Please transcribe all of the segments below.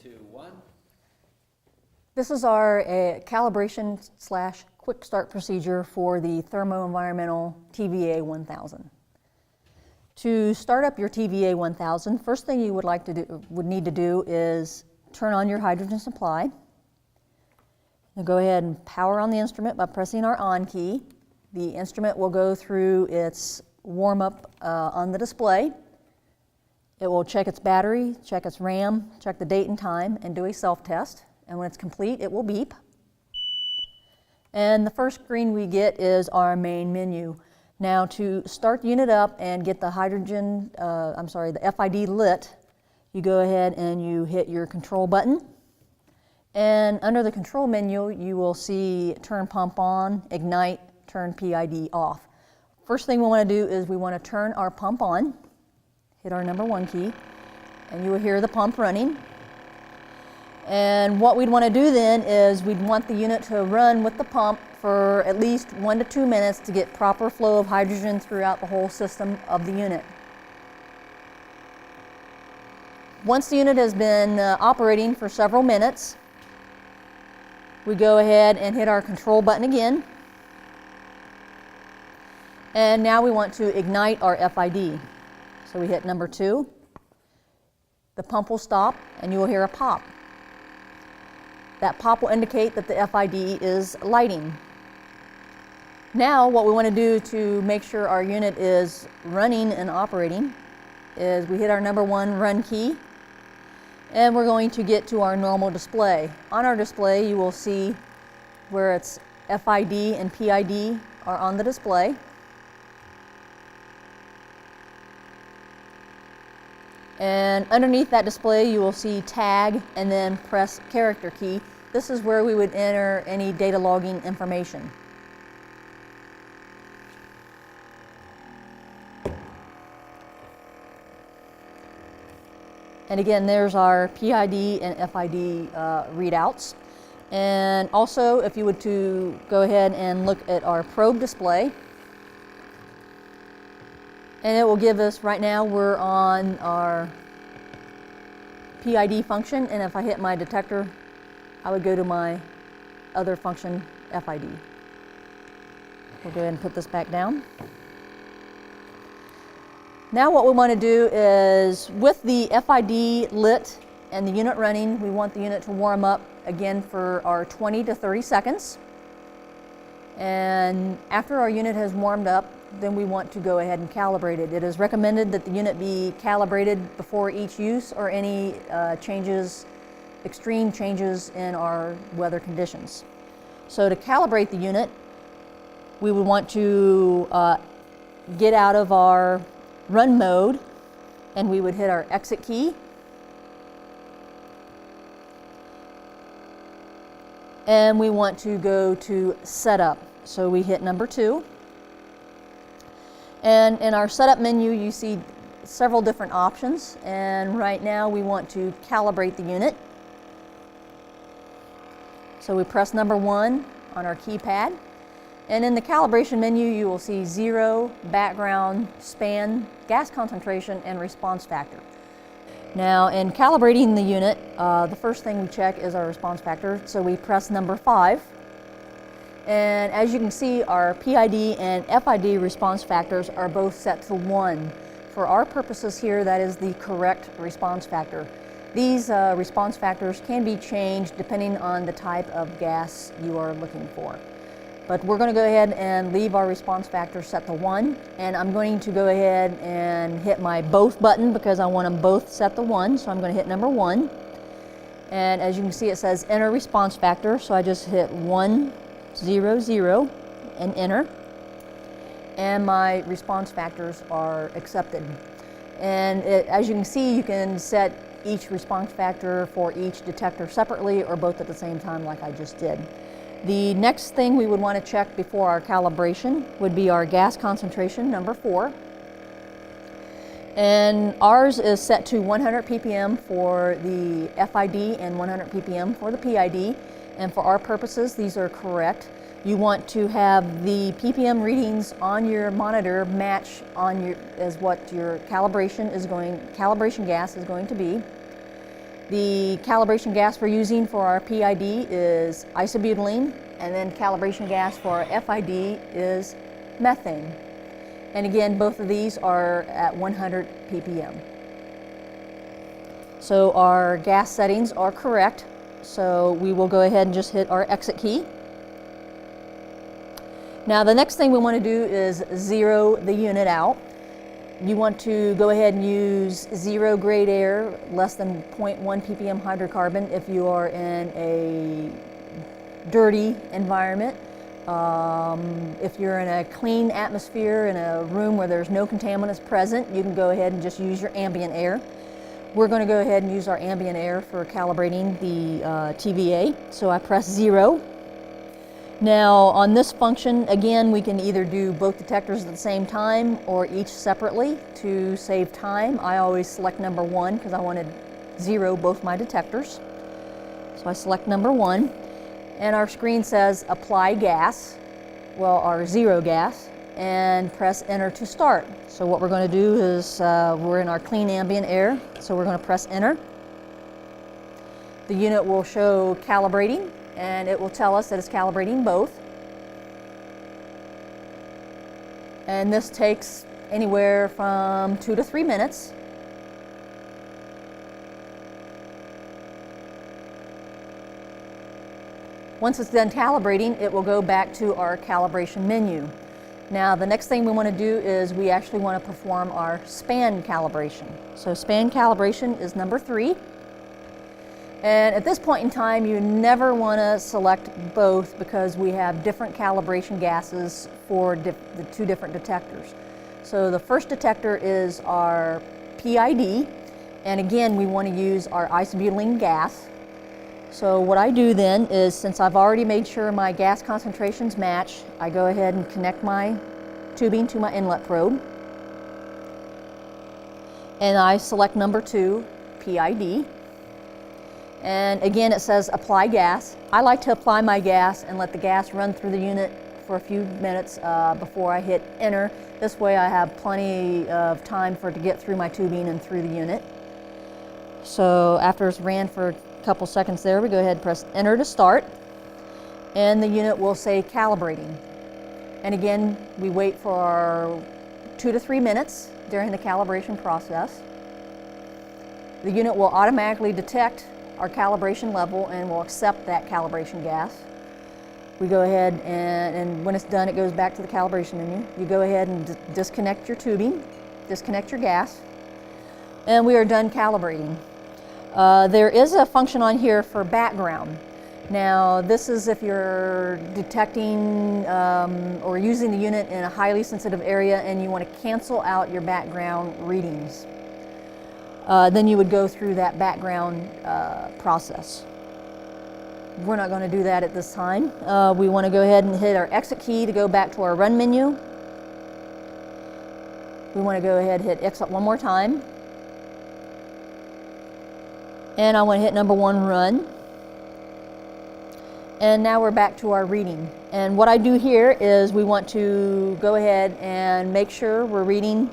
2, 1. This is our calibration / quick start procedure for the Thermo Environmental TVA1000. To start up your TVA1000, first thing you would need to do is turn on your hydrogen supply. Now go ahead and power on the instrument by pressing our on key. The instrument will go through its warm-up on the display. It will check its battery, check its RAM, check the date and time, and do a self-test. And when it's complete, it will beep. And the first screen we get is our main menu. Now to start the unit up and get the the FID lit, you go ahead and you hit your control button. And under the control menu, you will see turn pump on, ignite, turn PID off. First thing we want to do is we want to turn our pump on, hit our number 1 key, and you will hear the pump running. And what we'd want to do then is we'd want the unit to run with the pump for at least 1 to 2 minutes to get proper flow of hydrogen throughout the whole system of the unit. Once the unit has been operating for several minutes, we go ahead and hit our control button again. And now we want to ignite our FID. So we hit number 2. The pump will stop and you will hear a pop. That pop will indicate that the FID is lighting. Now what we want to do to make sure our unit is running and operating is we hit our number 1 run key, and we're going to get to our normal display. On our display you will see where its FID and PID are on the display. And underneath that display you will see tag and then press character key. This is where we would enter any data logging information. And again, there's our PID and FID readouts. And also, if you would to go ahead and look at our probe display, and it will give us, right now we're on our PID function, and if I hit my detector, I would go to my other function, FID. We'll go ahead and put this back down. Now what we want to do is, with the FID lit and the unit running, we want the unit to warm up again for our 20 to 30 seconds. And after our unit has warmed up, then we want to go ahead and calibrate it. It is recommended that the unit be calibrated before each use or any extreme changes in our weather conditions. So to calibrate the unit, we would want to get out of our run mode, and we would hit our exit key. And we want to go to setup. So we hit number 2. And in our setup menu you see several different options, and right now we want to calibrate the unit. So we press number 1 on our keypad, and in the calibration menu you will see 0, background, span, gas concentration, and response factor. Now in calibrating the unit, the first thing we check is our response factor, so we press number 5. And as you can see, our PID and FID response factors are both set to 1. For our purposes here, that is the correct response factor. These response factors can be changed depending on the type of gas you are looking for. But we're going to go ahead and leave our response factor set to 1. And I'm going to go ahead and hit my both button because I want them both set to 1. So I'm going to hit number 1. And as you can see, it says enter response factor. So I just hit 100 and enter, and my response factors are accepted. And as you can see, you can set each response factor for each detector separately or both at the same time like I just did. The next thing we would want to check before our calibration would be our gas concentration, number 4. And ours is set to 100 ppm for the FID and 100 ppm for the PID. And for our purposes, these are correct. You want to have the ppm readings on your monitor match as what your calibration gas is going to be. The calibration gas we're using for our PID is isobutylene, and then calibration gas for our FID is methane. And again, both of these are at 100 ppm. So our gas settings are correct. So we will go ahead and just hit our exit key. Now the next thing we want to do is zero the unit out. You want to go ahead and use zero grade air, less than 0.1 ppm hydrocarbon if you are in a dirty environment. If you're in a clean atmosphere, in a room where there's no contaminants present, you can go ahead and just use your ambient air. We're going to go ahead and use our ambient air for calibrating the TVA. So I press 0. Now on this function, again, we can either do both detectors at the same time or each separately. To save time, I always select number 1 because I want to zero both my detectors. So I select number 1, and our screen says apply gas, well, our zero gas, and press enter to start. So what we're going to do is, we're in our clean ambient air, so we're going to press enter. The unit will show calibrating, and it will tell us that it's calibrating both. And this takes anywhere from 2 to 3 minutes. Once it's done calibrating, it will go back to our calibration menu. Now the next thing we want to do is we actually want to perform our span calibration. So span calibration is number 3. And at this point in time, you never want to select both because we have different calibration gases for the 2 different detectors. So the first detector is our PID, and again, we want to use our isobutylene gas. So what I do then is, since I've already made sure my gas concentrations match, I go ahead and connect my tubing to my inlet probe. And I select number 2, PID. And again, it says apply gas. I like to apply my gas and let the gas run through the unit for a few minutes before I hit enter. This way I have plenty of time for it to get through my tubing and through the unit. So after it's ran for a couple seconds there, we go ahead and press enter to start. And the unit will say calibrating. And again, we wait for 2 to 3 minutes during the calibration process. The unit will automatically detect our calibration level and will accept that calibration gas. We go ahead and when it's done, it goes back to the calibration menu. You go ahead and disconnect your tubing, disconnect your gas, and we are done calibrating. There is a function on here for background. Now this is if you're detecting or using the unit in a highly sensitive area and you want to cancel out your background readings. Then you would go through that background process. We're not going to do that at this time. We want to go ahead and hit our exit key to go back to our run menu. We want to go ahead and hit exit one more time. And I want to hit number 1, run. And now we're back to our reading. And what I do here is we want to go ahead and make sure we're reading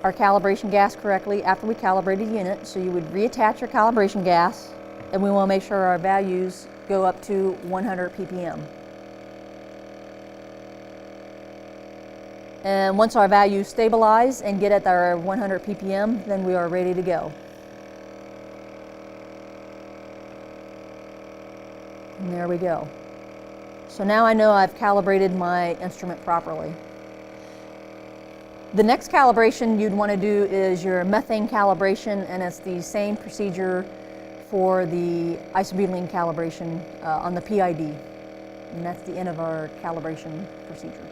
our calibration gas correctly after we calibrated the unit. So you would reattach your calibration gas, and we want to make sure our values go up to 100 ppm. And once our values stabilize and get at our 100 ppm, then we are ready to go. And there we go. So now I know I've calibrated my instrument properly. The next calibration you'd want to do is your methane calibration, and it's the same procedure for the isobutylene calibration on the PID. And that's the end of our calibration procedure.